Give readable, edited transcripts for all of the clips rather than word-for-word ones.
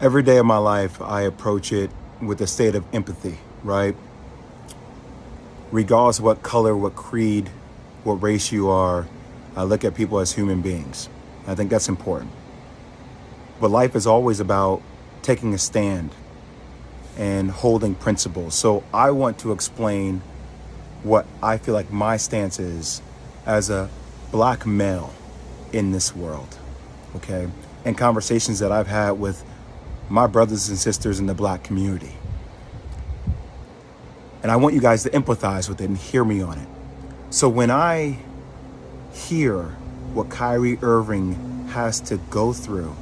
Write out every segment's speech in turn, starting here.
Every day of my life, I approach it with a state of empathy, right? Regardless of what color, what creed, what race you are, I look at people as human beings. I think that's important. But life is always about taking a stand and holding principles. So I want to explain what I feel like my stance is as a black male in this world, okay? And conversations that I've had with my brothers and sisters in the black community. And I want you guys to empathize with it and hear me on it. So when I hear what Kyrie Irving has to go through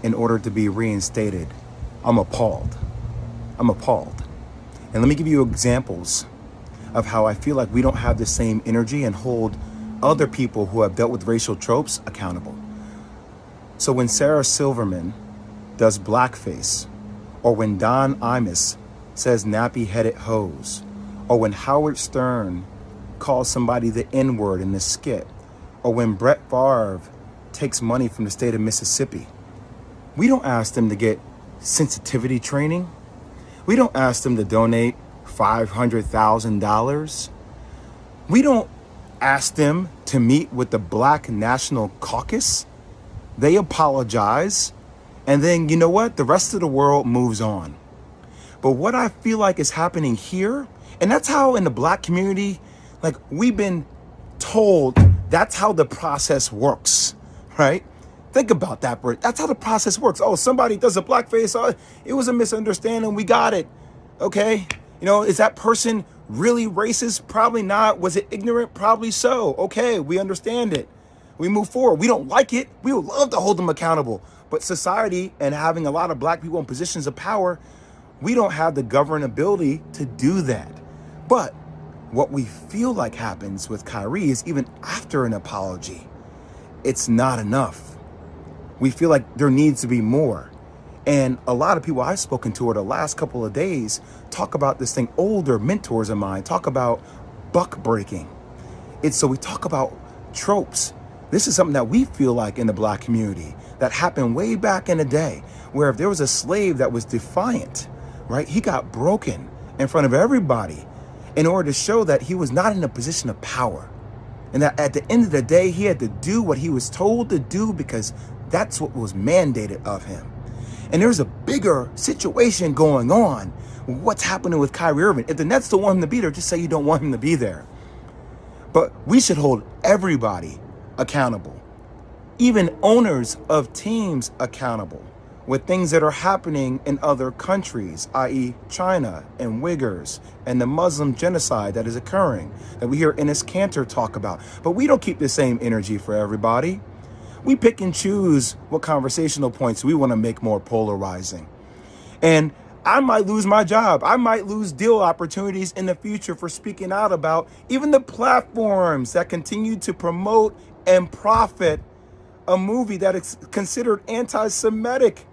in order to be reinstated, I'm appalled. I'm appalled. And let me give you examples of how I feel like we don't have the same energy and hold other people who have dealt with racial tropes accountable. So when Sarah Silverman does blackface, or when Don Imus says nappy-headed hose, or when Howard Stern calls somebody the N-word in the skit, or when Brett Favre takes money from the state of Mississippi, we don't ask them to get sensitivity training. We don't ask them to donate $500,000. We don't ask them to meet with the Black National Caucus. They apologize. And then, you know what? The rest of the world moves on. But what I feel like is happening here, and that's how in the black community, like we've been told that's how the process works, right? Think about that, Bert. That's how the process works. Oh, somebody does a blackface. Oh, it was a misunderstanding. We got it. Okay. You know, is that person really racist? Probably not. Was it ignorant? Probably so. Okay. We understand it. We move forward. We don't like it. We would love to hold them accountable. But society and having a lot of black people in positions of power, we don't have the governability to do that. But what we feel like happens with Kyrie is even after an apology, it's not enough. We feel like there needs to be more. And a lot of people I've spoken to over the last couple of days talk about this thing. Older mentors of mine talk about buck breaking. So we talk about tropes. This is something that we feel like in the black community that happened way back in the day, where if there was a slave that was defiant, right, he got broken in front of everybody in order to show that he was not in a position of power. And that at the end of the day, he had to do what he was told to do because that's what was mandated of him. And there's a bigger situation going on. What's happening with Kyrie Irving? If the Nets don't want him to be there, just say you don't want him to be there. But we should hold everybody accountable, even owners of teams accountable with things that are happening in other countries, i.e. China and Uyghurs and the Muslim genocide that is occurring, that we hear Enes Kanter talk about. But we don't keep the same energy for everybody. We pick and choose what conversational points we want to make more polarizing. And I might lose my job. I might lose deal opportunities in the future for speaking out about even the platforms that continue to promote and profit a movie that is considered anti-Semitic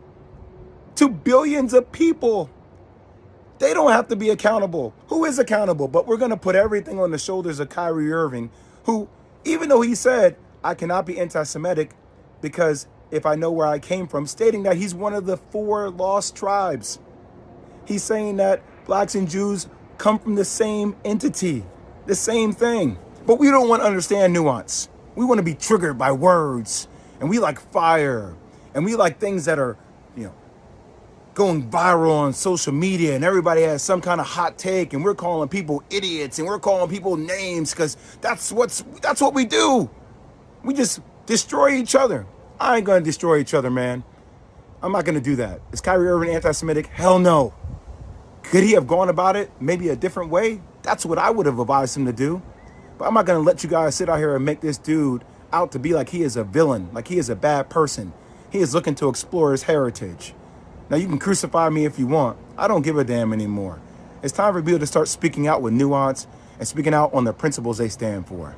to billions of people. They don't have to be accountable. Who is accountable? But we're going to put everything on the shoulders of Kyrie Irving, who, even though he said, I cannot be anti-Semitic because if I know where I came from, stating that he's one of the 4 lost tribes. He's saying that blacks and Jews come from the same entity, the same thing. But we don't want to understand nuance. We want to be triggered by words, and we like fire, and we like things that are, going viral on social media, and everybody has some kind of hot take, and we're calling people idiots, and we're calling people names because that's what we do. We just destroy each other. I ain't gonna destroy each other, man. I'm not gonna do that. Is Kyrie Irving anti-Semitic? Hell no. Could he have gone about it maybe a different way? That's what I would have advised him to do. But I'm not going to let you guys sit out here and make this dude out to be like he is a villain, like he is a bad person. He is looking to explore his heritage. Now, you can crucify me if you want. I don't give a damn anymore. It's time for people to start speaking out with nuance and speaking out on the principles they stand for.